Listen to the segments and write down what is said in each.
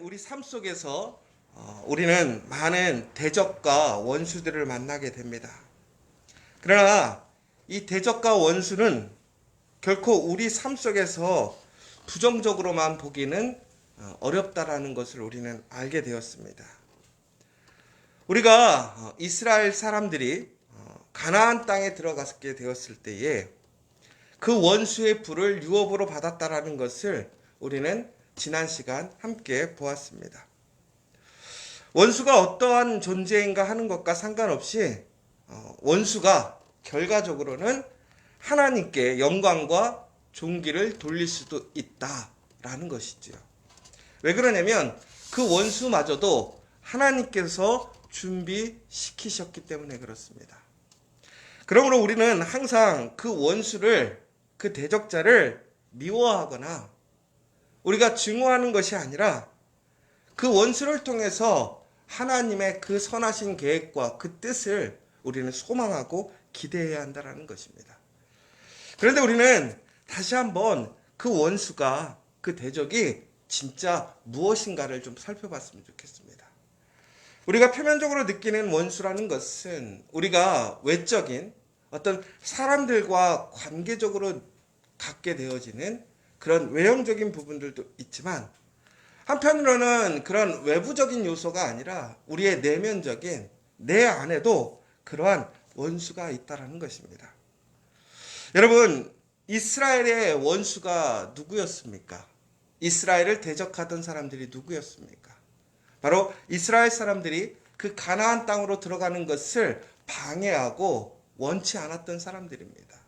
우리 삶 속에서 우리는 많은 대적과 원수들을 만나게 됩니다. 그러나 이 대적과 원수는 결코 우리 삶 속에서 부정적으로만 보기는 어렵다라는 것을 우리는 알게 되었습니다. 우리가 이스라엘 사람들이 가나안 땅에 들어가게 되었을 때에 그 원수의 불을 유업으로 받았다라는 것을 우리는 지난 시간 함께 보았습니다. 원수가 어떠한 존재인가 하는 것과 상관없이 원수가 결과적으로는 하나님께 영광과 존귀를 돌릴 수도 있다라는 것이지요. 왜 그러냐면 그 원수마저도 하나님께서 준비시키셨기 때문에 그렇습니다. 그러므로 우리는 항상 그 원수를, 그 대적자를 미워하거나 우리가 증오하는 것이 아니라 그 원수를 통해서 하나님의 그 선하신 계획과 그 뜻을 우리는 소망하고 기대해야 한다는 것입니다. 그런데 우리는 다시 한번 그 원수가, 그 대적이 진짜 무엇인가를 좀 살펴봤으면 좋겠습니다. 우리가 표면적으로 느끼는 원수라는 것은 우리가 외적인 어떤 사람들과 관계적으로 갖게 되어지는 그런 외형적인 부분들도 있지만 한편으로는 그런 외부적인 요소가 아니라 우리의 내면적인 내 안에도 그러한 원수가 있다는 것입니다. 여러분, 이스라엘의 원수가 누구였습니까? 이스라엘을 대적하던 사람들이 누구였습니까? 바로 이스라엘 사람들이 그 가나안 땅으로 들어가는 것을 방해하고 원치 않았던 사람들입니다.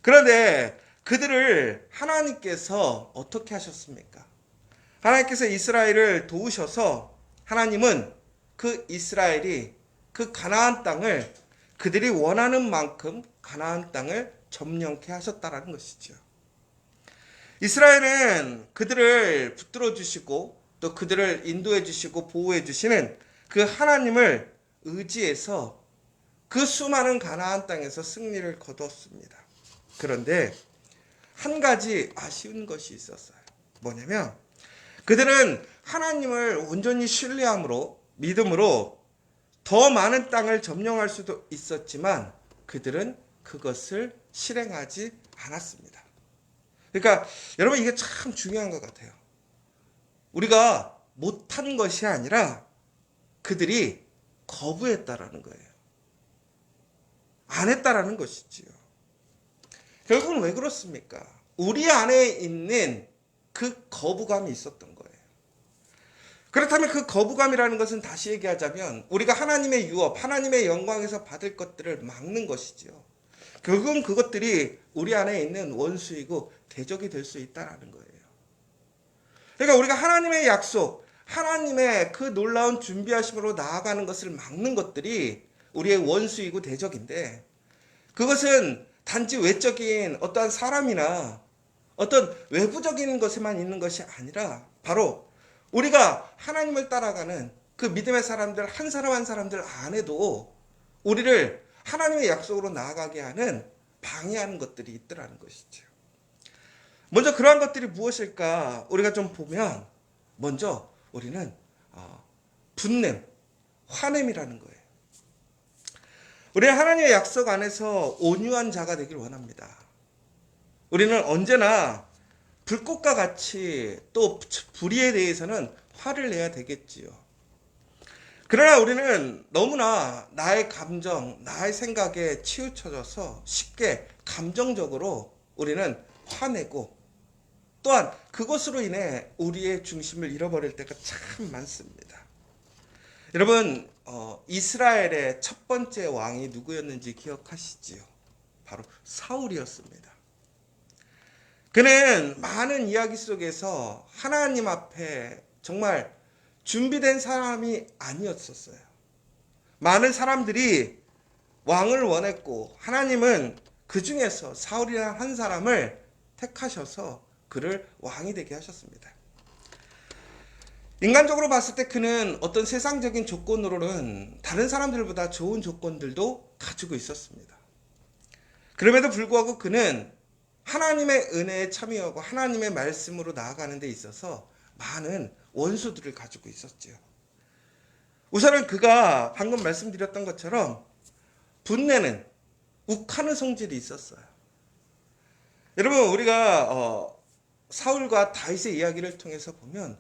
그런데 그들을 하나님께서 어떻게 하셨습니까? 하나님께서 이스라엘을 도우셔서 하나님은 그 이스라엘이 그 가나안 땅을 그들이 원하는 만큼 가나안 땅을 점령케 하셨다라는 것이죠. 이스라엘은 그들을 붙들어 주시고 또 그들을 인도해 주시고 보호해 주시는 그 하나님을 의지해서 그 수많은 가나안 땅에서 승리를 거두었습니다. 그런데 한 가지 아쉬운 것이 있었어요. 뭐냐면 그들은 하나님을 온전히 신뢰함으로, 믿음으로 더 많은 땅을 점령할 수도 있었지만 그들은 그것을 실행하지 않았습니다. 그러니까 여러분, 이게 참 중요한 것 같아요. 우리가 못한 것이 아니라 그들이 거부했다라는 거예요. 안 했다라는 것이지요. 결국은 왜 그렇습니까? 우리 안에 있는 그 거부감이 있었던 거예요. 그렇다면 그 거부감이라는 것은 다시 얘기하자면 우리가 하나님의 유업, 하나님의 영광에서 받을 것들을 막는 것이지요. 결국은 그것들이 우리 안에 있는 원수이고 대적이 될 수 있다는 거예요. 그러니까 우리가 하나님의 약속, 하나님의 그 놀라운 준비하심으로 나아가는 것을 막는 것들이 우리의 원수이고 대적인데, 그것은 단지 외적인 어떠한 사람이나 어떤 외부적인 것에만 있는 것이 아니라 바로 우리가 하나님을 따라가는 그 믿음의 사람들 한 사람 한 사람들 안에도 우리를 하나님의 약속으로 나아가게 하는 방해하는 것들이 있더라는 것이죠. 먼저 그러한 것들이 무엇일까 우리가 좀 보면, 먼저 우리는 분냄, 화냄이라는 거예요. 우리는 하나님의 약속 안에서 온유한 자가 되길 원합니다. 우리는 언제나 불꽃과 같이 또 불의에 대해서는 화를 내야 되겠지요. 그러나 우리는 너무나 나의 감정, 나의 생각에 치우쳐져서 쉽게 감정적으로 우리는 화내고 또한 그것으로 인해 우리의 중심을 잃어버릴 때가 참 많습니다. 여러분, 이스라엘의 첫 번째 왕이 누구였는지 기억하시지요? 바로 사울이었습니다. 그는 많은 이야기 속에서 하나님 앞에 정말 준비된 사람이 아니었었어요. 많은 사람들이 왕을 원했고 하나님은 그 중에서 사울이라는 한 사람을 택하셔서 그를 왕이 되게 하셨습니다. 인간적으로 봤을 때 그는 어떤 세상적인 조건으로는 다른 사람들보다 좋은 조건들도 가지고 있었습니다. 그럼에도 불구하고 그는 하나님의 은혜에 참여하고 하나님의 말씀으로 나아가는 데 있어서 많은 원수들을 가지고 있었지요. 우선은 그가 방금 말씀드렸던 것처럼 분내는 욱하는 성질이 있었어요. 여러분, 우리가 사울과 다윗의 이야기를 통해서 보면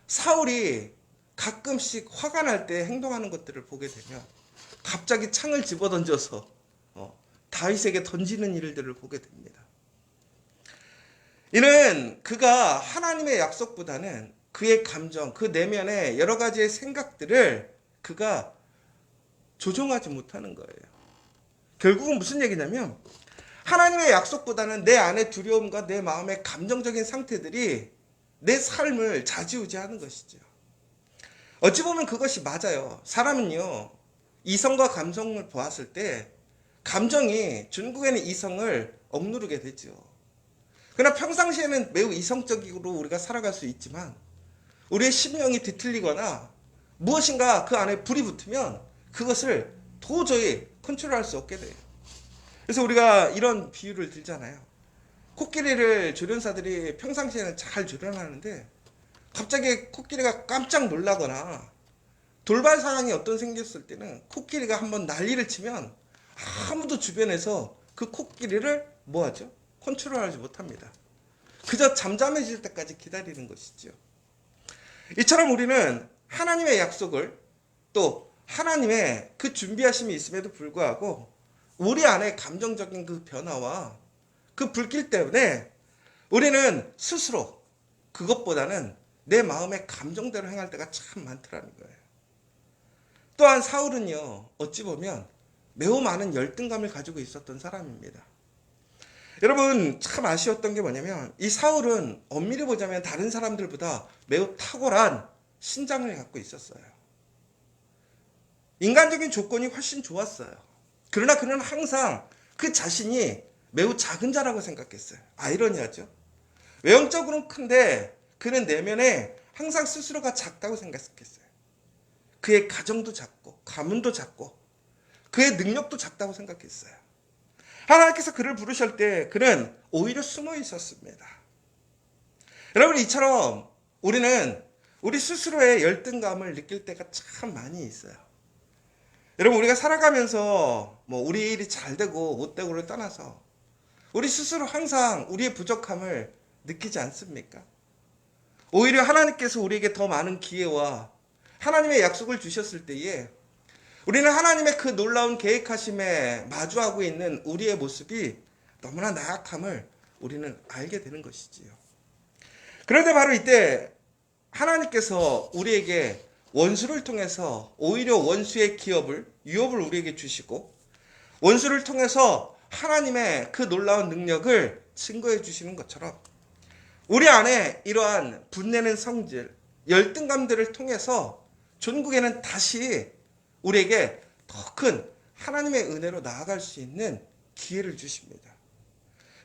사울이 가끔씩 화가 날 때 행동하는 것들을 보게 되면 갑자기 창을 집어던져서 다윗에게 던지는 일들을 보게 됩니다. 이는 그가 하나님의 약속보다는 그의 감정, 그 내면의 여러 가지의 생각들을 그가 조종하지 못하는 거예요. 결국은 무슨 얘기냐면 하나님의 약속보다는 내 안의 두려움과 내 마음의 감정적인 상태들이 내 삶을 좌지우지하는 것이죠. 어찌 보면 그것이 맞아요. 사람은요, 이성과 감성을 보았을 때 감정이 중국에는 이성을 억누르게 되죠. 그러나 평상시에는 매우 이성적으로 우리가 살아갈 수 있지만 우리의 심령이 뒤틀리거나 무엇인가 그 안에 불이 붙으면 그것을 도저히 컨트롤할 수 없게 돼요. 그래서 우리가 이런 비유를 들잖아요. 코끼리를 조련사들이 평상시에는 잘 조련하는데 갑자기 코끼리가 깜짝 놀라거나 돌발 상황이 어떤 생겼을 때는 코끼리가 한번 난리를 치면 아무도 주변에서 그 코끼리를 뭐하죠? 컨트롤하지 못합니다. 그저 잠잠해질 때까지 기다리는 것이죠. 이처럼 우리는 하나님의 약속을 또 하나님의 그 준비하심이 있음에도 불구하고 우리 안에 감정적인 그 변화와 그 불길 때문에 우리는 스스로 그것보다는 내 마음의 감정대로 행할 때가 참 많더라는 거예요. 또한 사울은요, 어찌 보면 매우 많은 열등감을 가지고 있었던 사람입니다. 여러분, 참 아쉬웠던 게 뭐냐면 이 사울은 엄밀히 보자면 다른 사람들보다 매우 탁월한 신장을 갖고 있었어요. 인간적인 조건이 훨씬 좋았어요. 그러나 그는 항상 그 자신이 매우 작은 자라고 생각했어요. 아이러니하죠. 외형적으로는 큰데 그는 내면에 항상 스스로가 작다고 생각했어요. 그의 가정도 작고 가문도 작고 그의 능력도 작다고 생각했어요. 하나님께서 그를 부르실 때 그는 오히려 숨어 있었습니다. 여러분, 이처럼 우리는 우리 스스로의 열등감을 느낄 때가 참 많이 있어요. 여러분, 우리가 살아가면서 우리 일이 잘 되고 못 되고를 떠나서 우리 스스로 항상 우리의 부족함을 느끼지 않습니까? 오히려 하나님께서 우리에게 더 많은 기회와 하나님의 약속을 주셨을 때에 우리는 하나님의 그 놀라운 계획하심에 마주하고 있는 우리의 모습이 너무나 나약함을 우리는 알게 되는 것이지요. 그런데 바로 이때 하나님께서 우리에게 원수를 통해서 오히려 원수의 유업을 우리에게 주시고 원수를 통해서 하나님의 그 놀라운 능력을 증거해 주시는 것처럼 우리 안에 이러한 분내는 성질, 열등감들을 통해서 전국에는 다시 우리에게 더 큰 하나님의 은혜로 나아갈 수 있는 기회를 주십니다.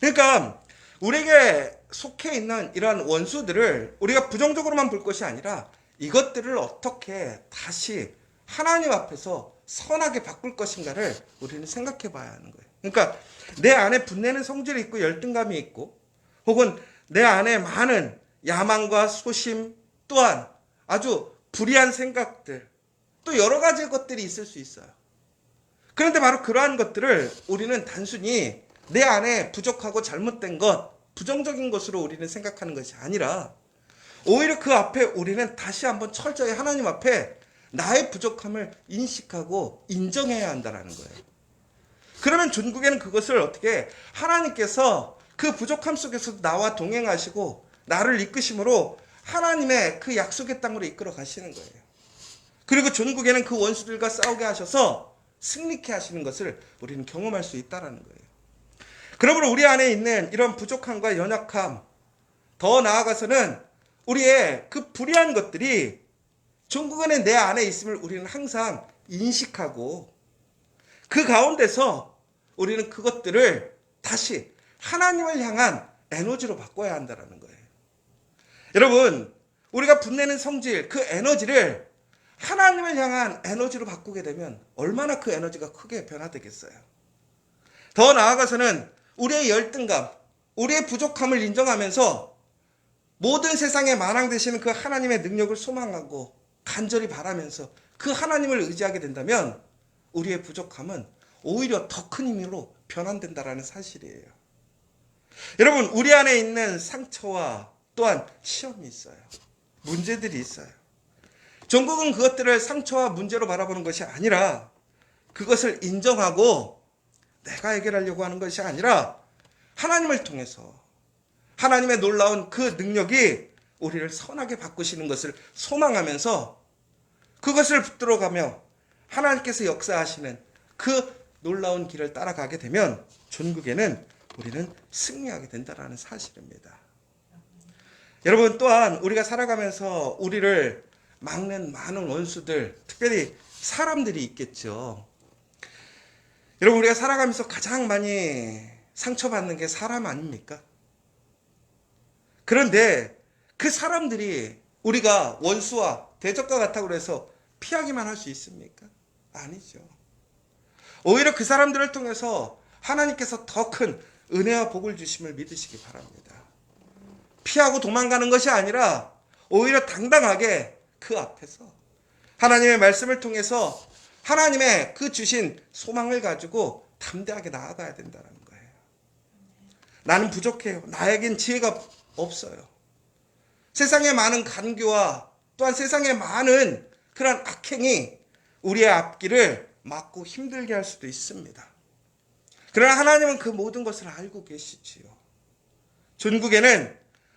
그러니까 우리에게 속해 있는 이러한 원수들을 우리가 부정적으로만 볼 것이 아니라 이것들을 어떻게 다시 하나님 앞에서 선하게 바꿀 것인가를 우리는 생각해 봐야 하는 거예요. 그러니까 내 안에 분내는 성질이 있고 열등감이 있고 혹은 내 안에 많은 야망과 소심 또한 아주 불의한 생각들 또 여러 가지 것들이 있을 수 있어요. 그런데 바로 그러한 것들을 우리는 단순히 내 안에 부족하고 잘못된 것, 부정적인 것으로 우리는 생각하는 것이 아니라 오히려 그 앞에 우리는 다시 한번 철저히 하나님 앞에 나의 부족함을 인식하고 인정해야 한다는 거예요. 그러면 전국에는 그것을 어떻게 하나님께서 그 부족함 속에서 나와 동행하시고 나를 이끄심으로 하나님의 그 약속의 땅으로 이끌어 가시는 거예요. 그리고 전국에는 그 원수들과 싸우게 하셔서 승리케 하시는 것을 우리는 경험할 수 있다는 거예요. 그러므로 우리 안에 있는 이런 부족함과 연약함, 더 나아가서는 우리의 그 불의한 것들이 전국에는 내 안에 있음을 우리는 항상 인식하고 그 가운데서 우리는 그것들을 다시 하나님을 향한 에너지로 바꿔야 한다는 거예요. 여러분, 우리가 분내는 성질, 그 에너지를 하나님을 향한 에너지로 바꾸게 되면 얼마나 그 에너지가 크게 변화되겠어요. 더 나아가서는 우리의 열등감, 우리의 부족함을 인정하면서 모든 세상에 만왕 되시는 그 하나님의 능력을 소망하고 간절히 바라면서 그 하나님을 의지하게 된다면 우리의 부족함은 오히려 더 큰 힘으로 변환된다라는 사실이에요. 여러분, 우리 안에 있는 상처와 또한 시험이 있어요. 문제들이 있어요. 종국은 그것들을 상처와 문제로 바라보는 것이 아니라 그것을 인정하고 내가 해결하려고 하는 것이 아니라 하나님을 통해서 하나님의 놀라운 그 능력이 우리를 선하게 바꾸시는 것을 소망하면서 그것을 붙들어가며 하나님께서 역사하시는 그 놀라운 길을 따라가게 되면 전국에는 우리는 승리하게 된다는 사실입니다. 여러분, 또한 우리가 살아가면서 우리를 막는 많은 원수들, 특별히 사람들이 있겠죠. 여러분, 우리가 살아가면서 가장 많이 상처받는 게 사람 아닙니까? 그런데 그 사람들이 우리가 원수와 대적과 같다고 해서 피하기만 할 수 있습니까? 아니죠. 오히려 그 사람들을 통해서 하나님께서 더 큰 은혜와 복을 주심을 믿으시기 바랍니다. 피하고 도망가는 것이 아니라 오히려 당당하게 그 앞에서 하나님의 말씀을 통해서 하나님의 그 주신 소망을 가지고 담대하게 나아가야 된다는 거예요. 나는 부족해요. 나에겐 지혜가 없어요. 세상의 많은 간교와 또한 세상의 많은 그런 악행이 우리의 앞길을 막고 힘들게 할 수도 있습니다. 그러나 하나님은 그 모든 것을 알고 계시지요. 전국에는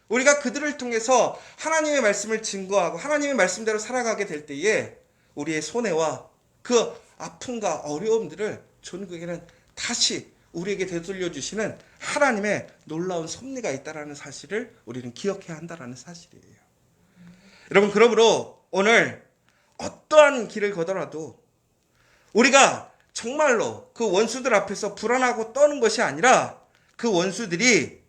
우리가 그들을 통해서 하나님의 말씀을 증거하고 하나님의 말씀대로 살아가게 될 때에 우리의 손해와 그 아픔과 어려움들을 전국에는 다시 우리에게 되돌려 주시는 하나님의 놀라운 섭리가 있다는 사실을 우리는 기억해야 한다는 사실이에요. 여러분, 그러므로 오늘 어떠한 길을 걷더라도 우리가 정말로 그 원수들 앞에서 불안하고 떠는 것이 아니라 그 원수들이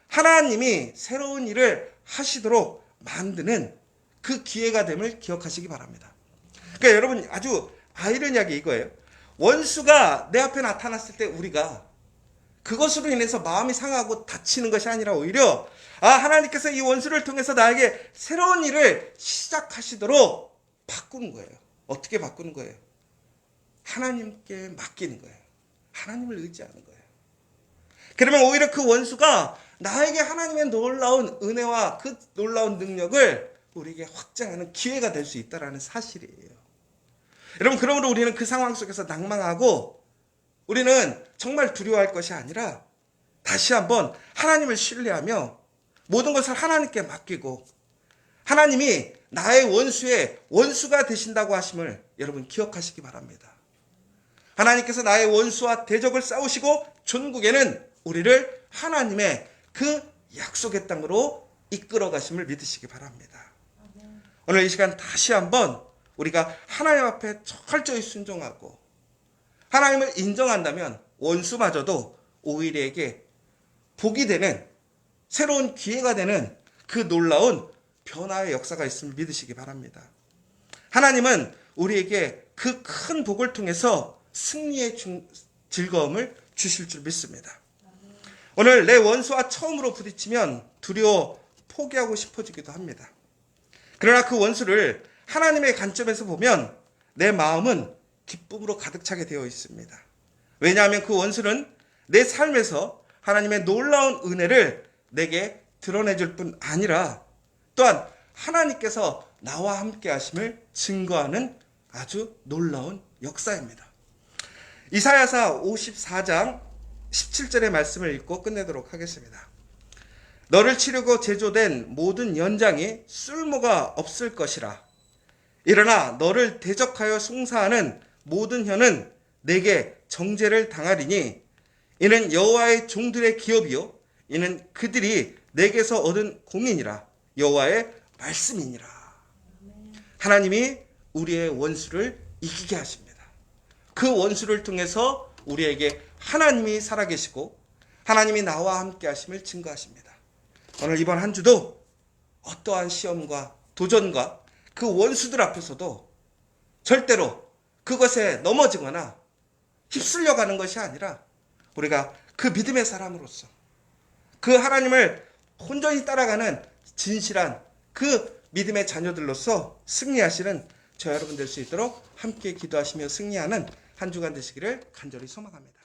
하나님이 새로운 일을 하시도록 만드는 그 기회가 됨을 기억하시기 바랍니다. 그러니까 여러분, 아주 아이러니하게 이거예요. 원수가 내 앞에 나타났을 때 우리가 그것으로 인해서 마음이 상하고 다치는 것이 아니라 오히려 하나님께서 이 원수를 통해서 나에게 새로운 일을 시작하시도록 바꾸는 거예요. 어떻게 바꾸는 거예요? 하나님께 맡기는 거예요. 하나님을 의지하는 거예요. 그러면 오히려 그 원수가 나에게 하나님의 놀라운 은혜와 그 놀라운 능력을 우리에게 확장하는 기회가 될 수 있다는 사실이에요. 여러분, 그러므로 우리는 그 상황 속에서 낭망하고 우리는 정말 두려워할 것이 아니라 다시 한번 하나님을 신뢰하며 모든 것을 하나님께 맡기고 하나님이 나의 원수의 원수가 되신다고 하심을 여러분 기억하시기 바랍니다. 하나님께서 나의 원수와 대적을 싸우시고 전국에는 우리를 하나님의 그 약속의 땅으로 이끌어 가심을 믿으시기 바랍니다. 오늘 이 시간 다시 한번 우리가 하나님 앞에 철저히 순종하고 하나님을 인정한다면 원수마저도 오히려에게 복이 되는 새로운 기회가 되는 그 놀라운 변화의 역사가 있음을 믿으시기 바랍니다. 하나님은 우리에게 그 큰 복을 통해서 승리의 즐거움을 주실 줄 믿습니다. 오늘 내 원수와 처음으로 부딪히면 두려워 포기하고 싶어지기도 합니다. 그러나 그 원수를 하나님의 관점에서 보면 내 마음은 기쁨으로 가득 차게 되어 있습니다. 왜냐하면 그 원수는 내 삶에서 하나님의 놀라운 은혜를 내게 드러내줄 뿐 아니라 또한 하나님께서 나와 함께 하심을 증거하는 아주 놀라운 역사입니다. 이사야서 54장 17절의 말씀을 읽고 끝내도록 하겠습니다. 너를 치르고 제조된 모든 연장이 쓸모가 없을 것이라. 일어나 너를 대적하여 송사하는 모든 혀는 내게 정죄를 당하리니 이는 여호와의 종들의 기업이요 이는 그들이 내게서 얻은 공인이라. 여호와의 말씀이니라. 하나님이 우리의 원수를 이기게 하십니다. 그 원수를 통해서 우리에게 하나님이 살아계시고 하나님이 나와 함께 하심을 증거하십니다. 오늘 이번 한 주도 어떠한 시험과 도전과 그 원수들 앞에서도 절대로 그것에 넘어지거나 휩쓸려 가는 것이 아니라 우리가 그 믿음의 사람으로서 그 하나님을 온전히 따라가는 진실한 그 믿음의 자녀들로서 승리하시는 저 여러분 될 수 있도록 함께 기도하시며 승리하는 한 주간 되시기를 간절히 소망합니다.